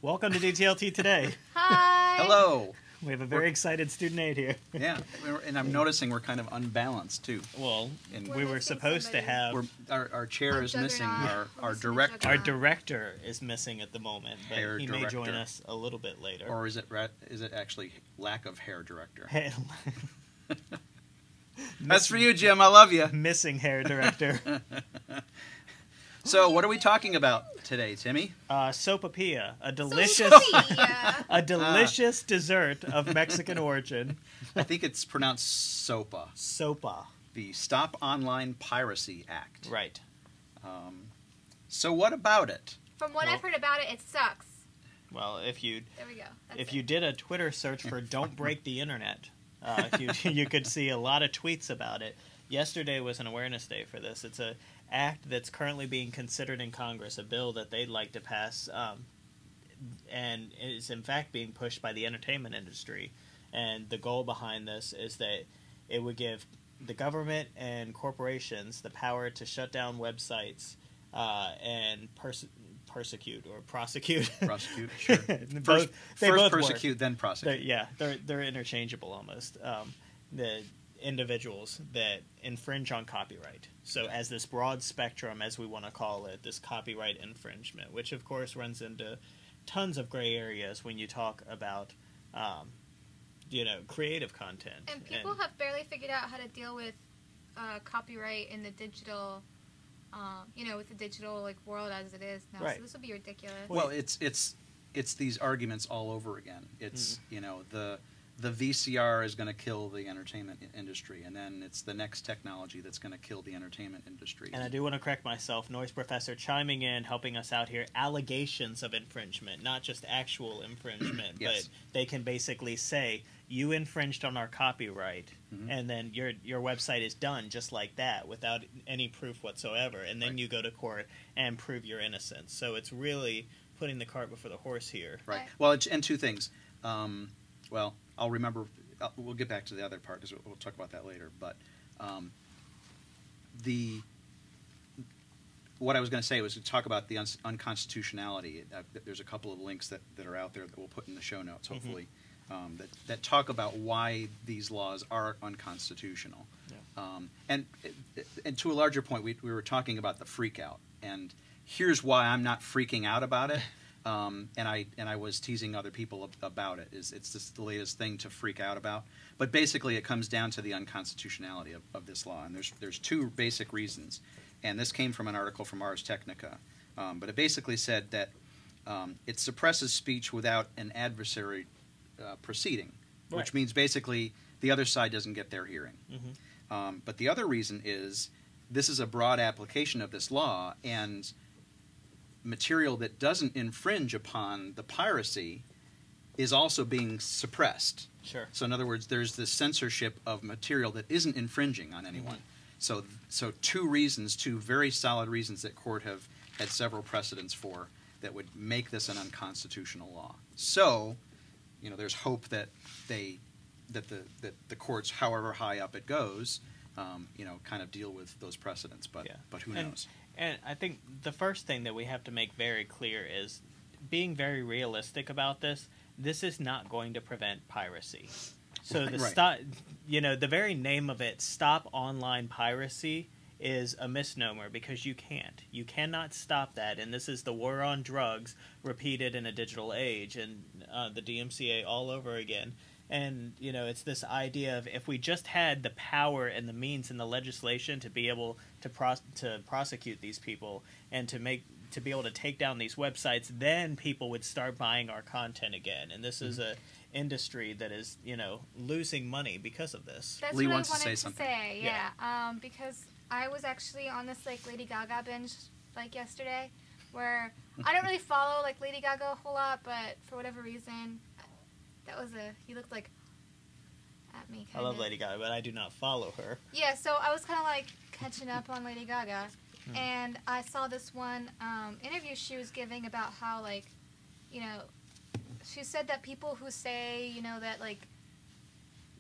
Welcome to DTLT Today. Hi. Hello. We have a very excited student aide here. Yeah, and I'm noticing we're kind of unbalanced too. Well, And we were supposed to have... our chair is missing our director. Our director is missing at the moment, but Hair he may join director. us a little bit later. Or is it actually lack of hair director? That's for you, Jim. I love you. Missing hair director. So, what are we talking about today, Timmy? Sopapilla, a delicious dessert of Mexican origin. I think it's pronounced SOPA. SOPA. The Stop Online Piracy Act. Right. So, what about it? From what I've heard about it, it sucks. Well, if you There we go. if you did a Twitter search for "Don't Break the Internet," you could see a lot of tweets about it. Yesterday was an awareness day for this. It's a act that's currently being considered in Congress, a bill that they'd like to pass, and is in fact being pushed by the entertainment industry. And the goal behind this is that it would give the government and corporations the power to shut down websites and persecute or prosecute. Prosecute, sure. First persecute, work. then prosecute. They're interchangeable almost. The individuals that infringe on copyright. So as this broad spectrum, as we want to call it, this copyright infringement, which of course runs into tons of gray areas when you talk about, creative content. And people have barely figured out how to deal with copyright in the digital, with the digital world as it is now. Right. So this will be ridiculous. Well, it's these arguments all over again. It's the VCR is going to kill the entertainment industry, and then it's the next technology that's going to kill the entertainment industry. And I do want to correct myself. Noise Professor chiming in, helping us out here. Allegations of infringement, not just actual infringement, Yes. but they can basically say, you infringed on our copyright, and then your website is done just like that without any proof whatsoever. And then you go to court and prove your innocence. So it's really putting the cart before the horse here. Right. Well, and two things. I'll remember. We'll get back to the other part because we'll talk about that later. But what I was going to say was to talk about the unconstitutionality. There's a couple of links that are out there that we'll put in the show notes, hopefully, that talk about why these laws are unconstitutional. Yeah. And to a larger point, we were talking about the freak out, and here's why I'm not freaking out about it. And I was teasing other people about it. It's just the latest thing to freak out about. But basically, it comes down to the unconstitutionality of this law. And there's two basic reasons. And this came from an article from Ars Technica. But it basically said that it suppresses speech without an adversary proceeding, which means basically the other side doesn't get their hearing. But the other reason is this is a broad application of this law, and material that doesn't infringe upon the piracy is also being suppressed. Sure. So in other words, there's this censorship of material that isn't infringing on anyone. So two very solid reasons that court have had several precedents for that would make this an unconstitutional law. So, there's hope that the courts, however high up it goes, kind of deal with those precedents. But who knows? And I think the first thing that we have to make very clear is being very realistic about this. This is not going to prevent piracy. So the very name of it, Stop Online Piracy, is a misnomer because you can't. You cannot stop that. And this is the war on drugs repeated in a digital age, and the DMCA all over again. And, it's this idea of if we just had the power and the means and the legislation to be able to prosecute these people and to be able to take down these websites, then people would start buying our content again. And this is a industry that is, losing money because of this. That's Lee what wants I wanted to say something. yeah. Because I was actually on this Lady Gaga binge like yesterday, where I don't really follow like Lady Gaga a whole lot, but for whatever reason, he looked like at me. I love Lady Gaga, but I do not follow her. Yeah, so I was kind of like catching up on Lady Gaga, and I saw this one interview she was giving about how, like, you know, she said that people who say, you know, that, like,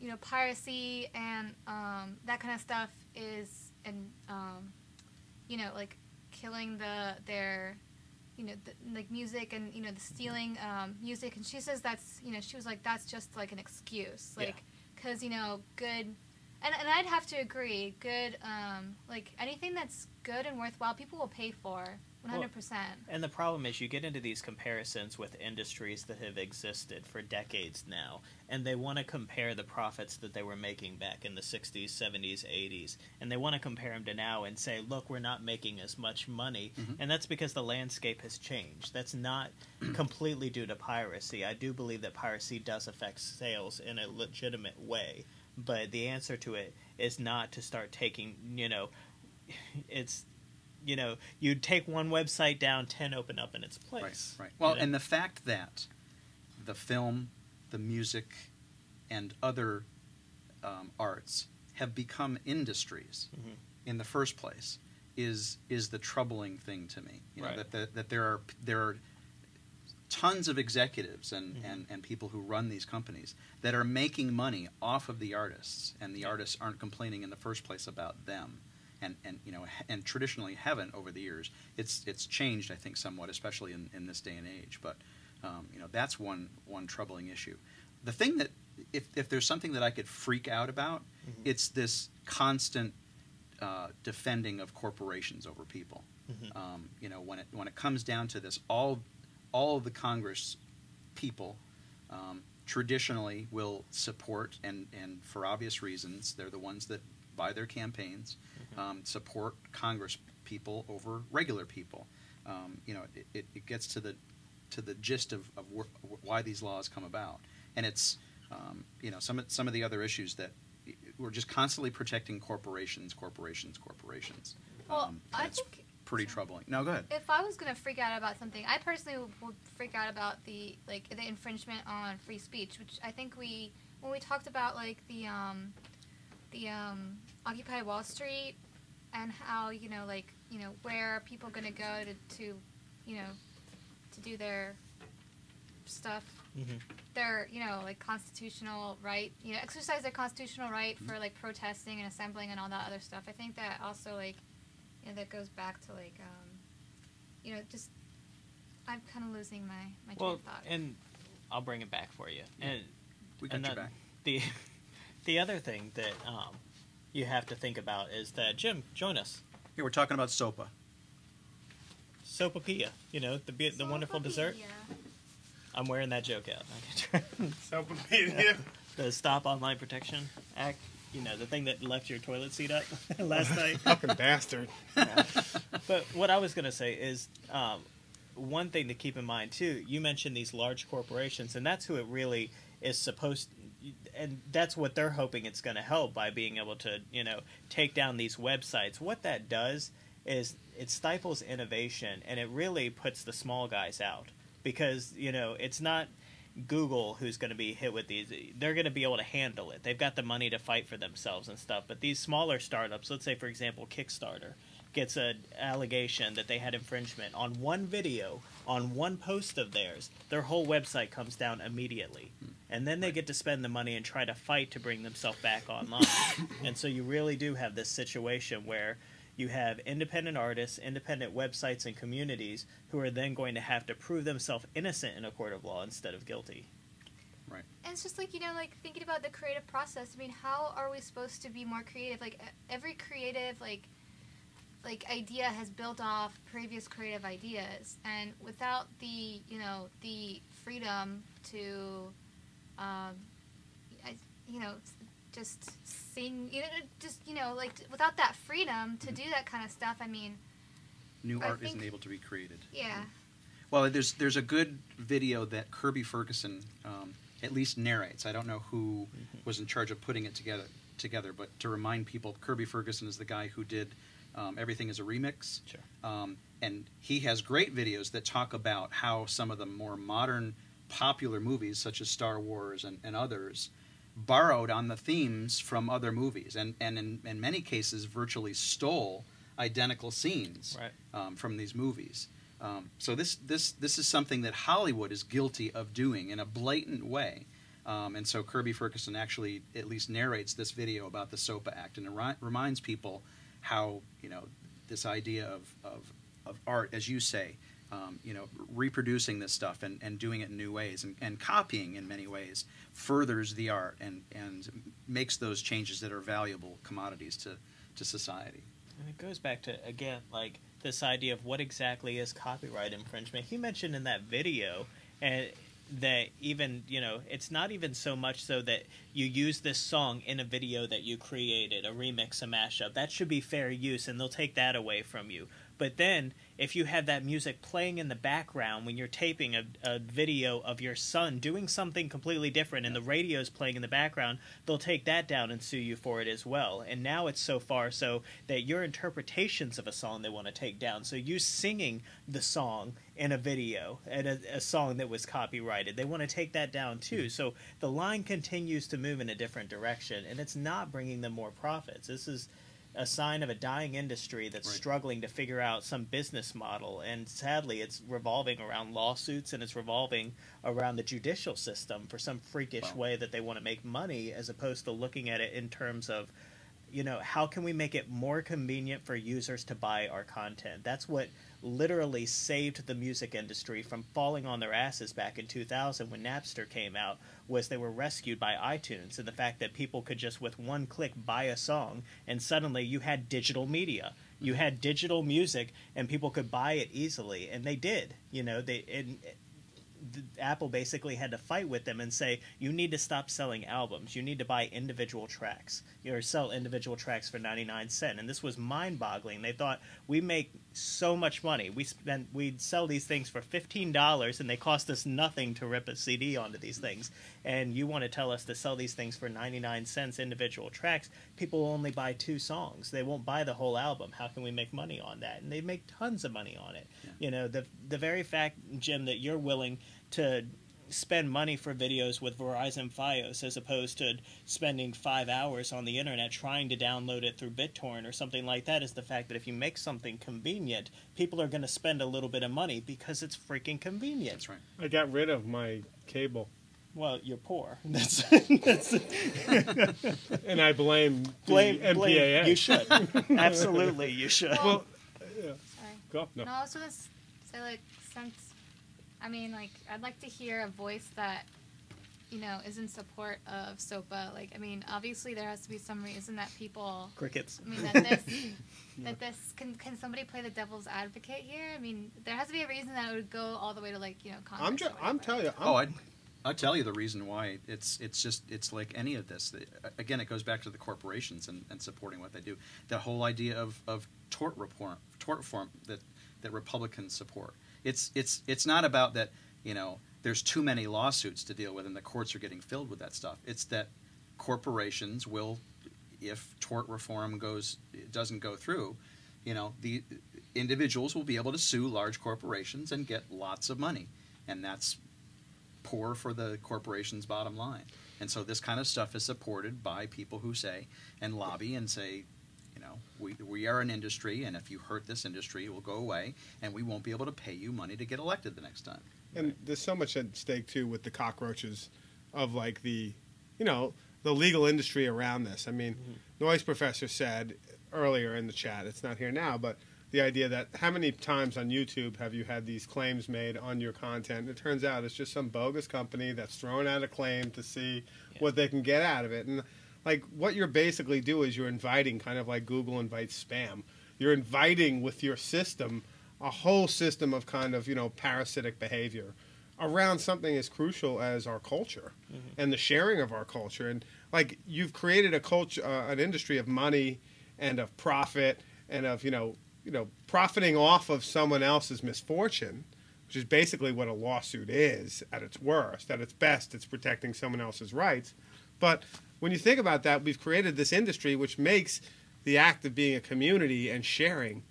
you know, piracy and that kind of stuff is, and you know, like, killing their you know, like, music and, you know, the stealing music, and she says that's, you know, she was like, that's just like an excuse, like, because, you know, good. And I'd have to agree. Good, like, anything that's good and worthwhile, people will pay for, 100%. Well, and the problem is you get into these comparisons with industries that have existed for decades now, and they want to compare the profits that they were making back in the 60s, 70s, 80s, and they want to compare them to now and say, look, we're not making as much money, and that's because the landscape has changed. That's not completely due to piracy. I do believe that piracy does affect sales in a legitimate way, but the answer to it is not to start taking, you know, it's, you know, you'd take one website down, 10 open up in its place. Right. Well, and the fact that the film, the music, and other arts have become industries in the first place is the troubling thing to me. You know, that there are tons of executives and people who run these companies that are making money off of the artists, and the artists aren't complaining in the first place about them. And you know, and traditionally haven't over the years. It's changed, I think, somewhat, especially in this day and age. But you know, that's one troubling issue. The thing that, if there's something that I could freak out about, it's this constant defending of corporations over people. You know, when it comes down to this, all of the Congress people traditionally will support, and for obvious reasons, they're the ones that buy their campaigns, support Congress people over regular people. You know, it gets to the gist of why these laws come about, and it's you know, some of the other issues that we're just constantly protecting corporations. Well, I think pretty troubling. No, go ahead. If I was going to freak out about something, I personally would freak out about the infringement on free speech, which I think when we talked about, like, the Occupy Wall Street and how, you know, like, you know, where are people going to go to you know, to do their stuff, their, you know, like, constitutional right, you know, exercise their constitutional right for, like, protesting and assembling and all that other stuff. I think that also, like, you know, that goes back to, like, you know, just, I'm kind of losing my train of thought. And I'll bring it back for you. And we got your back. The other thing that you have to think about is that, Jim, join us. Here, we're talking about SOPA. Sopapilla, you know, the wonderful dessert. I'm wearing that joke out. Sopapilla. The Stop Online Protection Act. You know, the thing that left your toilet seat up last night. Fucking bastard. Yeah. But what I was going to say is, one thing to keep in mind, too, you mentioned these large corporations, and that's who it really is supposed to, and that's what they're hoping it's going to help by being able to, you know, take down these websites. What that does is it stifles innovation, and it really puts the small guys out, because, you know, it's not Google who's going to be hit with these. They're going to be able to handle it. They've got the money to fight for themselves and stuff. But these smaller startups, let's say, for example, Kickstarter, gets an allegation that they had infringement on one video, on one post of theirs, their whole website comes down immediately. And then they get to spend the money and try to fight to bring themselves back online. And so you really do have this situation where you have independent artists, independent websites, and communities who are then going to have to prove themselves innocent in a court of law instead of guilty. Right. And it's just like, you know, like, thinking about the creative process. I mean, how are we supposed to be more creative? Like, every creative, like idea has built off previous creative ideas, and without the, you know, the freedom to, you know, just sing, you know, just, you know, like, without that freedom to do that kind of stuff, I mean, new art isn't able to be created. Yeah. Well, there's a good video that Kirby Ferguson at least narrates. I don't know who was in charge of putting it together, but to remind people, Kirby Ferguson is the guy who did Everything is a Remix. Sure. And he has great videos that talk about how some of the more modern popular movies, such as Star Wars and others, borrowed on the themes from other movies, and in many cases virtually stole identical scenes from these movies. So this is something that Hollywood is guilty of doing in a blatant way. And so Kirby Ferguson actually at least narrates this video about the SOPA Act, and it reminds people how, you know, this idea of art, as you say, you know, reproducing this stuff and doing it in new ways and copying in many ways furthers the art and makes those changes that are valuable commodities to society. And it goes back to, again, like this idea of what exactly is copyright infringement. He mentioned in that video that even, you know, it's not even so much so that you use this song in a video that you created, a remix, a mashup. That should be fair use, and they'll take that away from you. But then, if you have that music playing in the background when you're taping a video of your son doing something completely different and the radio's playing in the background, they'll take that down and sue you for it as well. And now it's so far so that your interpretations of a song they want to take down. So you singing the song in a video, and a song that was copyrighted, they want to take that down too. So the line continues to move in a different direction, and it's not bringing them more profits. This is a sign of a dying industry that's struggling to figure out some business model, and sadly it's revolving around lawsuits, and it's revolving around the judicial system for some freakish way that they want to make money, as opposed to looking at it in terms of, you know, how can we make it more convenient for users to buy our content? That's what literally saved the music industry from falling on their asses back in 2000 when Napster came out, was they were rescued by iTunes, and the fact that people could just with one click buy a song, and suddenly you had digital media. You had digital music, and people could buy it easily, and they did. You know, Apple basically had to fight with them and say, you need to stop selling albums. You need to buy individual tracks. Or sell individual tracks for 99 cents. And this was mind-boggling. They thought, we make so much money. We'd sell these things for $15, and they cost us nothing to rip a CD onto these things. And you want to tell us to sell these things for 99 cents individual tracks? People will only buy 2 songs. They won't buy the whole album. How can we make money on that? And they make tons of money on it. Yeah. You know, the very fact, Jim, that you're willing to spend money for videos with Verizon Fios as opposed to spending 5 hours on the internet trying to download it through BitTorrent or something like that, is the fact that if you make something convenient, people are going to spend a little bit of money because it's freaking convenient. That's right. I got rid of my cable. Well, you're poor. That's and I blame MPAA. You should. Absolutely, you should. Well, yeah. Sorry. Go. No. No, I was going to say, like, since, I mean, like, I'd like to hear a voice that, you know, is in support of SOPA. Like, I mean, obviously there has to be some reason that people... Crickets. I mean, that this... Can somebody play the devil's advocate here? I mean, there has to be a reason that it would go all the way to, like, you know, Congress. I'm telling you. I'll tell you the reason why. It's like any of this. Again, it goes back to the corporations and supporting what they do. The whole idea of tort reform that Republicans support. It's not about that, you know, there's too many lawsuits to deal with and the courts are getting filled with that stuff. It's that corporations will, if tort reform doesn't go through, you know, the individuals will be able to sue large corporations and get lots of money, and that's poor for the corporation's bottom line. And so this kind of stuff is supported by people who say and lobby and say, you know, we are an industry, and if you hurt this industry, it will go away, and we won't be able to pay you money to get elected the next time. And there's so much at stake, too, with the cockroaches of, like, the, you know, the legal industry around this. I mean, Noise Professor said earlier in the chat, it's not here now, but the idea that how many times on YouTube have you had these claims made on your content? And it turns out it's just some bogus company that's throwing out a claim to see what they can get out of it. And like, what you're basically doing is you're inviting, kind of like Google invites spam. You're inviting with your system a whole system of kind of, you know, parasitic behavior around something as crucial as our culture and the sharing of our culture. And like, you've created a culture, an industry of money and of profit and of, you know, profiting off of someone else's misfortune, which is basically what a lawsuit is at its worst. At its best, it's protecting someone else's rights. But when you think about that, we've created this industry which makes the act of being a community and sharing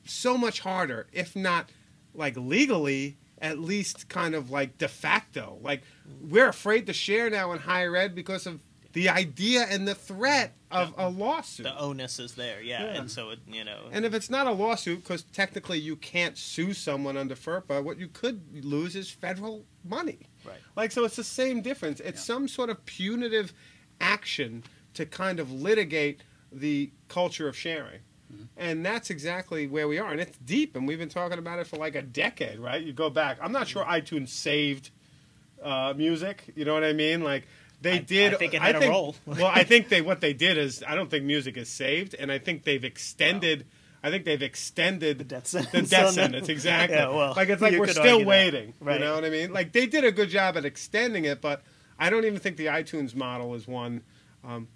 so much harder, if not like legally, at least kind of like de facto. Like, we're afraid to share now in higher ed because of the idea and the threat of a lawsuit. The onus is there, yeah. And so, you know. And if it's not a lawsuit, because technically you can't sue someone under FERPA, what you could lose is federal money. Right. Like, so it's the same difference. It's some sort of punitive action to kind of litigate the culture of sharing. And that's exactly where we are. And it's deep, and we've been talking about it for like a decade, right? You go back. I'm not sure iTunes saved music. You know what I mean? Like, they did. I think it had a role. Well, I think what they did is, I don't think music is saved, and I think they've extended. Wow. I think they've extended the death sentence. The death sentence, exactly. Yeah, well, like, it's like we're still waiting. Right. You know what I mean? Like, they did a good job at extending it, but I don't even think the iTunes model is one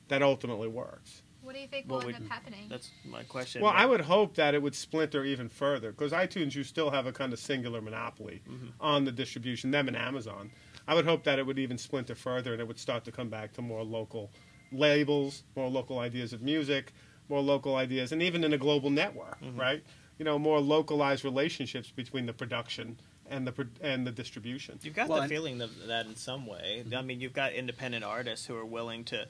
that ultimately works. What do you think will end up happening? That's my question. Well, I would hope that it would splinter even further, because iTunes, you still have a kind of singular monopoly on the distribution, them and Amazon. I would hope that it would even splinter further, and it would start to come back to more local labels, more local ideas of music, more local ideas, and even in a global network, right? You know, more localized relationships between the production and the distribution. You've got the feeling that in some way. I mean, you've got independent artists who are willing to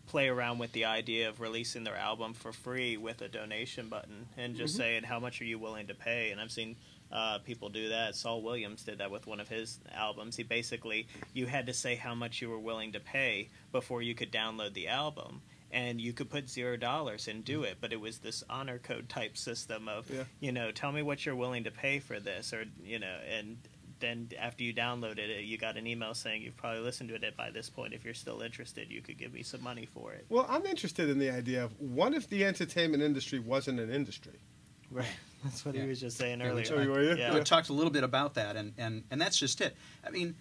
play around with the idea of releasing their album for free with a donation button and just saying, how much are you willing to pay? And I've seen people do that. Saul Williams did that with one of his albums. He basically, you had to say how much you were willing to pay before you could download the album. And you could put $0 and do it, but it was this honor code type system of, you know, tell me what you're willing to pay for this, or, you know, and then after you downloaded it, you got an email saying you've probably listened to it by this point. If you're still interested, you could give me some money for it. Well, I'm interested in the idea of, what if the entertainment industry wasn't an industry? Right. That's what he was just saying earlier. I talked a little bit about that, and that's just it. I mean,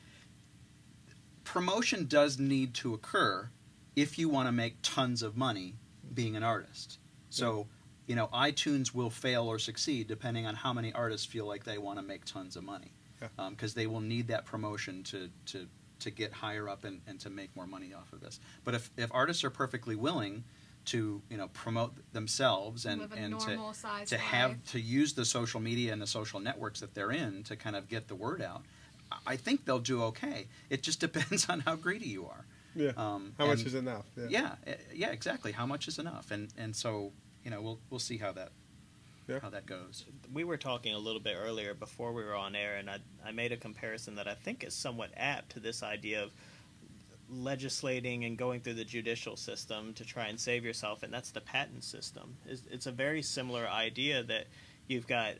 promotion does need to occur if you want to make tons of money being an artist. So, you know, iTunes will fail or succeed depending on how many artists feel like they want to make tons of money. Because they will need that promotion to get higher up and to make more money off of this. But if artists are perfectly willing to, you know, promote themselves and to use the social media and the social networks that they're in to kind of get the word out, I think they'll do okay. It just depends on how greedy you are. Yeah. How much is enough? Yeah, exactly. How much is enough? And so, you know, we'll see how that goes. We were talking a little bit earlier before we were on air, and I made a comparison that I think is somewhat apt to this idea of legislating and going through the judicial system to try and save yourself, and that's the patent system. It's a very similar idea that you've got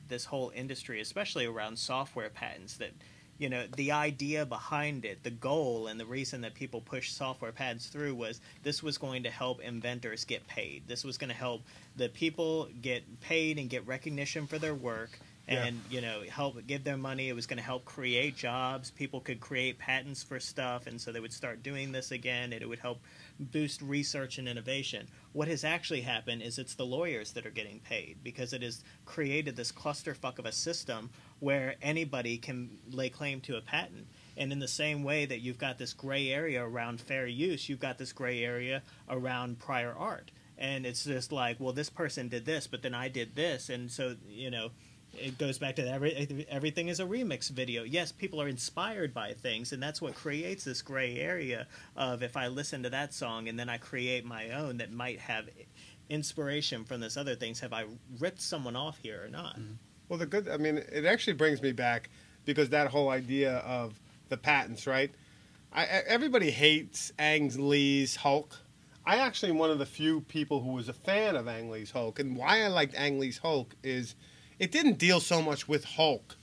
this whole industry, especially around software patents, that, you know, the idea behind it, the goal and the reason that people push software patents through was this was going to help inventors get paid. This was going to help the people get paid and get recognition for their work and, you know, help give their money. It was going to help create jobs. People could create patents for stuff, and so they would start doing this again, and it would help boost research and innovation. What has actually happened is it's the lawyers that are getting paid, because it has created this clusterfuck of a system where anybody can lay claim to a patent. And in the same way that you've got this gray area around fair use, you've got this gray area around prior art. And it's just like, well, this person did this, but then I did this. And so, you know, it goes back to everything is a remix video. Yes, people are inspired by things, and that's what creates this gray area of, if I listen to that song and then I create my own that might have inspiration from this other things, have I ripped someone off here or not? Well, it actually brings me back, because that whole idea of the patents, right? Everybody hates Ang Lee's Hulk. I actually am one of the few people who was a fan of Ang Lee's Hulk, and why I liked Ang Lee's Hulk is it didn't deal so much with Hulk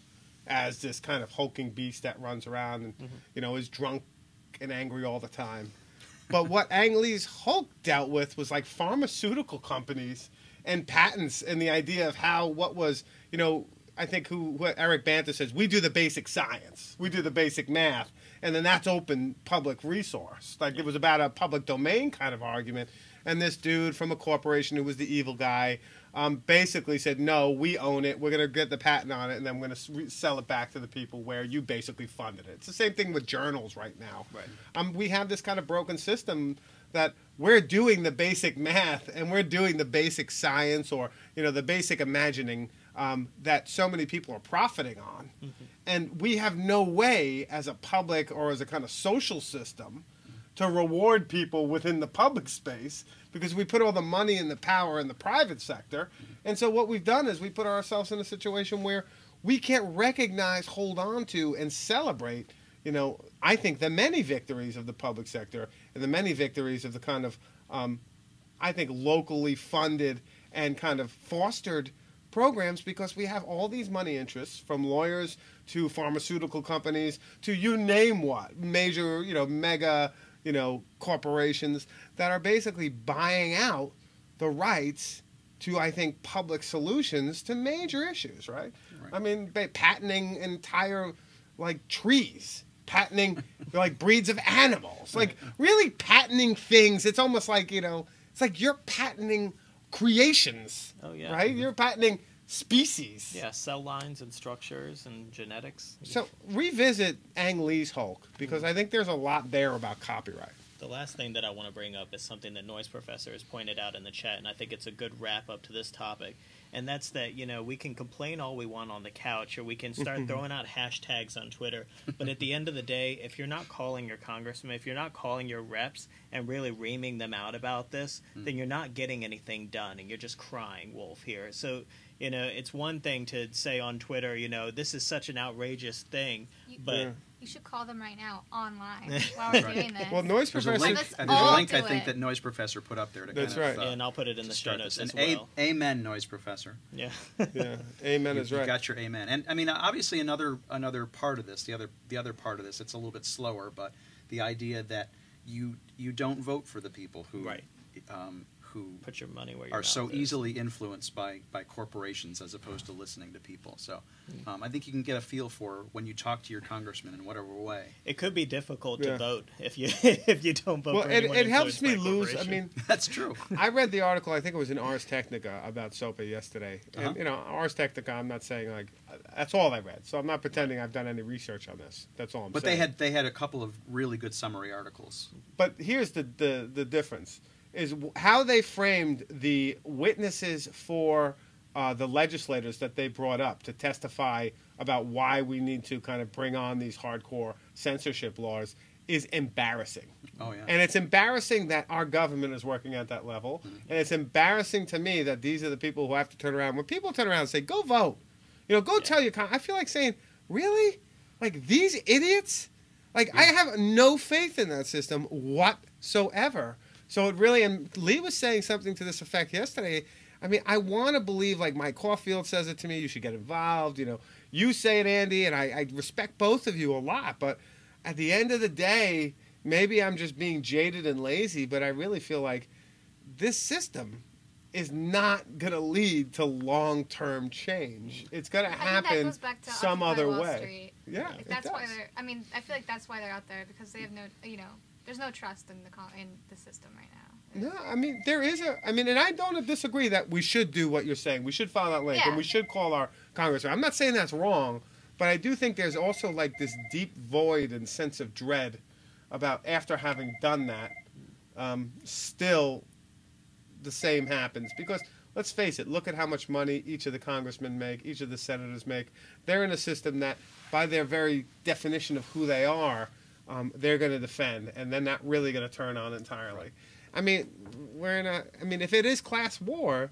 as this kind of hulking beast that runs around and, you know, is drunk and angry all the time. But what Ang Lee's Hulk dealt with was like pharmaceutical companies and patents, and the idea of what was, you know, I think what Eric Banta says, we do the basic science, we do the basic math, and then that's open public resource. Like, it was about a public domain kind of argument. And this dude from a corporation who was the evil guy basically said, no, we own it. We're going to get the patent on it, and then we're going to sell it back to the people where you basically funded it. It's the same thing with journals right now. Right. We have this kind of broken system that we're doing the basic math and we're doing the basic science, or the basic imagining that so many people are profiting on, and we have no way as a public or as a kind of social system to reward people within the public space, because we put all the money and the power in the private sector. And so what we've done is we put ourselves in a situation where we can't recognize, hold on to, and celebrate, I think, the many victories of the public sector and the many victories of the kind of, I think, locally funded and kind of fostered programs, because we have all these money interests, from lawyers to pharmaceutical companies to you name what, major, mega, corporations that are basically buying out the rights to, I think, public solutions to major issues, right? I mean, patenting entire, trees, patenting, breeds of animals, really patenting things. It's almost like, it's like you're patenting creations, right? You're patenting species. Yeah, cell lines and structures and genetics. So revisit Ang Lee's Hulk, because I think there's a lot there about copyright. The last thing that I want to bring up is something that Noise Professor has pointed out in the chat, and I think it's a good wrap up to this topic. And that's that, we can complain all we want on the couch, or we can start throwing out hashtags on Twitter. But at the end of the day, if you're not calling your congressman, if you're not calling your reps and really reaming them out about this, then you're not getting anything done, and you're just crying wolf here. So, it's one thing to say on Twitter, this is such an outrageous thing, but... You should call them right now online while we're doing this. Well, Noise Professor... There's a link I think, that Noise Professor put up there. That's right. And I'll put it in the show notes as well. Amen, Noise Professor. Yeah. Yeah, amen is right. You got your amen. And, I mean, obviously another part of this, the other part of this, it's a little bit slower, but the idea that you don't vote for the people who... Right. Who put your money where your are so mouth is. easily influenced by corporations as opposed to listening to people. So I think you can get a feel for when you talk to your congressman in whatever way. It could be difficult to vote if you don't vote. Well, for it helps me lose. I mean, that's true. I read the article. I think it was in Ars Technica about SOPA yesterday. And Ars Technica. I'm not saying that's all I read. So I'm not pretending I've done any research on this. That's all I'm saying. But they had a couple of really good summary articles. But here's the difference. Is how they framed the witnesses for the legislators that they brought up to testify about why we need to kind of bring on these hardcore censorship laws is embarrassing. Oh, yeah. And it's embarrassing that our government is working at that level. And it's embarrassing to me that these are the people who have to turn around. When people turn around and say, go vote, go tell your I feel like saying, really? These idiots? I have no faith in that system whatsoever. So it really, and Lee was saying something to this effect yesterday. I mean, I want to believe, Mike Caulfield says it to me, you should get involved. You say it, Andy, and I respect both of you a lot. But at the end of the day, maybe I'm just being jaded and lazy, but I really feel like this system is not going to lead to long-term change. It's going to happen that goes back to some Occupy other Wall way. Street. Yeah, that's why they're. I mean, I feel like that's why they're out there, because they have no, there's no trust in the system right now. No, I mean, there is and I don't disagree that we should do what you're saying. We should follow that link, and we should call our congressman. I'm not saying that's wrong, but I do think there's also this deep void and sense of dread about after having done that, still the same happens. Because let's face it, look at how much money each of the congressmen make, each of the senators make. They're in a system that, by their very definition of who they are, they're going to defend, and they're not really going to turn on entirely. I mean, if it is class war,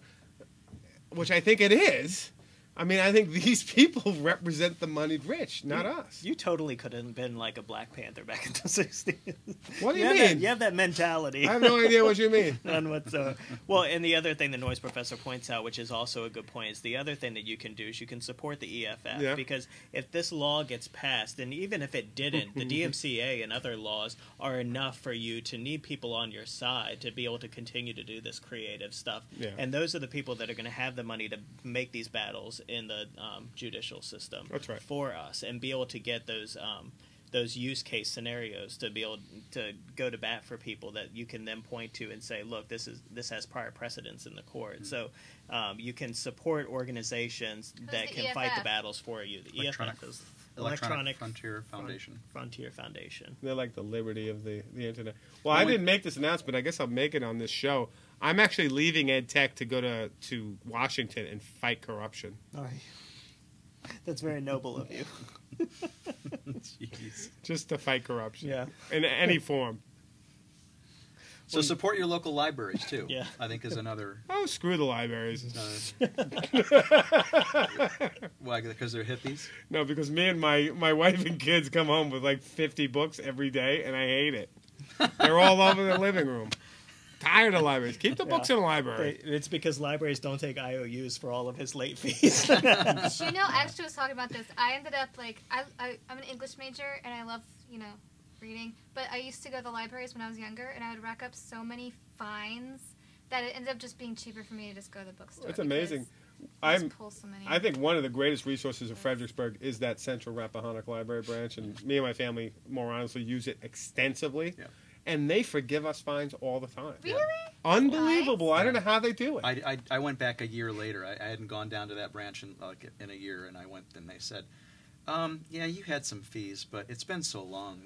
which I think it is, I think these people represent the moneyed rich, not us. You totally could have been like a Black Panther back in the 60s. What do you mean? You have that mentality. I have no idea what you mean. None whatsoever. Well, and the other thing the Noise Professor points out, which is also a good point, is the other thing that you can do is you can support the EFF. Yeah. Because if this law gets passed, and even if it didn't, the DMCA and other laws are enough for you to need people on your side to be able to continue to do this creative stuff. Yeah. And those are the people that are going to have the money to make these battles in the judicial system. That's right. For us, and be able to get those use case scenarios to be able to go to bat for people that you can then point to and say, look, this has prior precedence in the court. So you can support organizations that can fight the battles for you. The EFF is Electronic Frontier Foundation. Frontier Foundation. They're like the liberty of the internet. Well, I didn't make this announcement. I guess I'll make it on this show. I'm actually leaving Ed Tech to go to Washington and fight corruption. All right. That's very noble of you. Jeez. Just to fight corruption. Yeah. In any form. So support your local libraries, too. Yeah. I think is another... Oh, screw the libraries. Why? Because they're hippies? No, because me and my wife and kids come home with like 50 books every day, and I hate it. They're all over the living room. Tired of libraries. Keep the books in the library. It's because libraries don't take IOUs for all of his late fees. Actually was talking about this. I ended up I'm an English major and I love reading, but I used to go to the libraries when I was younger, and I would rack up so many fines that it ended up just being cheaper for me to just go to the bookstore. That's amazing. I think one of the greatest resources in Fredericksburg is that Central Rappahannock Library branch, and me and my family, more honestly, use it extensively. Yeah. And they forgive us fines all the time. Really? Unbelievable. Nice. I don't know how they do it. I went back a year later. I hadn't gone down to that branch in a year, and I went, and they said, yeah, you had some fees, but it's been so long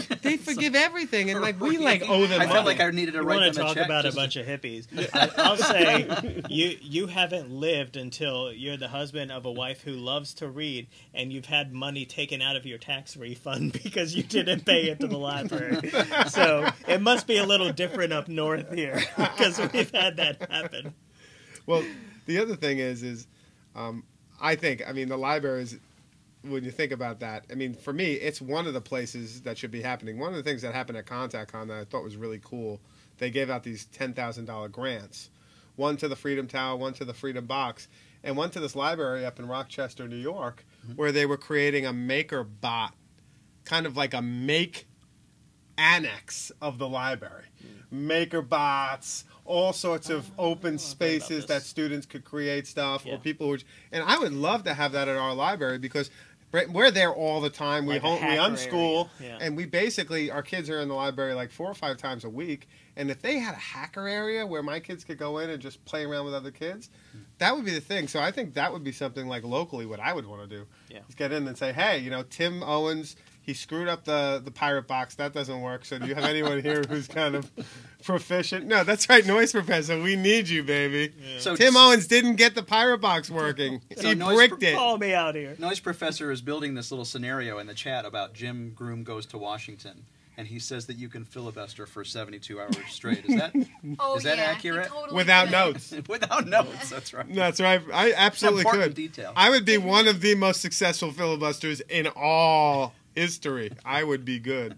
that they forgive everything, and we owe them. I felt like I needed to write them a check. You want to talk about a bunch of hippies? I'll say you haven't lived until you're the husband of a wife who loves to read, and you've had money taken out of your tax refund because you didn't pay it to the library. So it must be a little different up north here because we've had that happen. Well, the other thing is I think the libraries. When you think about that, for me, it's one of the places that should be happening. One of the things that happened at ContactCon that I thought was really cool, they gave out these $10,000 grants. One to the Freedom Tower, one to the Freedom Box, and one to this library up in Rochester, New York, where they were creating a maker bot, kind of like a make annex of the library. Maker bots, all sorts of open spaces that students could create stuff, or people who... And I would love to have that at our library because... We're there all the time. We unschool, and we basically, our kids are in the library like 4 or 5 times a week. And if they had a hacker area where my kids could go in and just play around with other kids, that would be the thing. So I think that would be something like locally what I would want to do. Yeah. Is get in and say, hey, Tim Owens, he screwed up the pirate box. That doesn't work. So do you have anyone here who's kind of proficient? No, that's right, Noise Professor. We need you, baby. Yeah. So Tim Owens didn't get the pirate box working. So he bricked it. Call me out here. Noise Professor is building this little scenario in the chat about Jim Groom goes to Washington. And he says that you can filibuster for 72 hours straight. Is that accurate? Totally Without notes. Without notes, that's right. That's right. I absolutely could. Detail. I would be one of the most successful filibusters in all history. I would be good.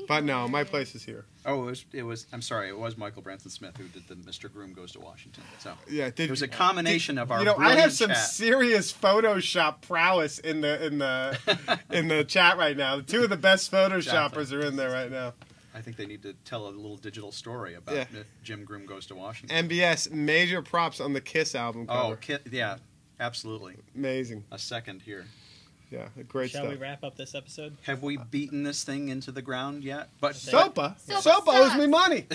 But no, my place is here. Oh, it was. I'm sorry, it was Michael Branson Smith who did the Mr. Groom Goes to Washington. So yeah, it was a combination of our. I have some chat. serious Photoshop prowess in the chat right now. The 2 of the best Photoshoppers are in there right now. I think they need to tell a little digital story about Jim Groom Goes to Washington. MBS, major props on the Kiss album cover. Oh, yeah, absolutely. Amazing. A second here. Yeah, great stuff. Shall we wrap up this episode? Have we beaten this thing into the ground yet? But SOPA owes me money.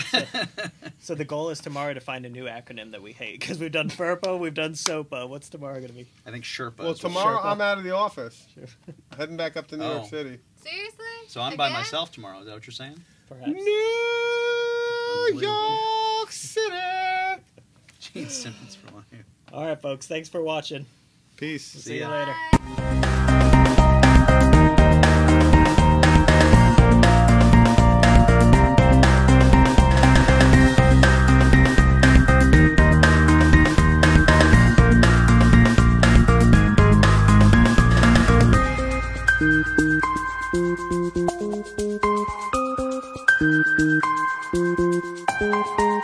So the goal is tomorrow to find a new acronym that we hate because we've done FERPA, we've done SOPA. What's tomorrow going to be? I think Sherpa. Well, tomorrow I'm out of the office, heading back up to New York City. Seriously? So I'm by myself tomorrow. Is that what you're saying? Perhaps. New York City. Gene Simmons for life. All right, folks. Thanks for watching. Peace. See you later. Thank you.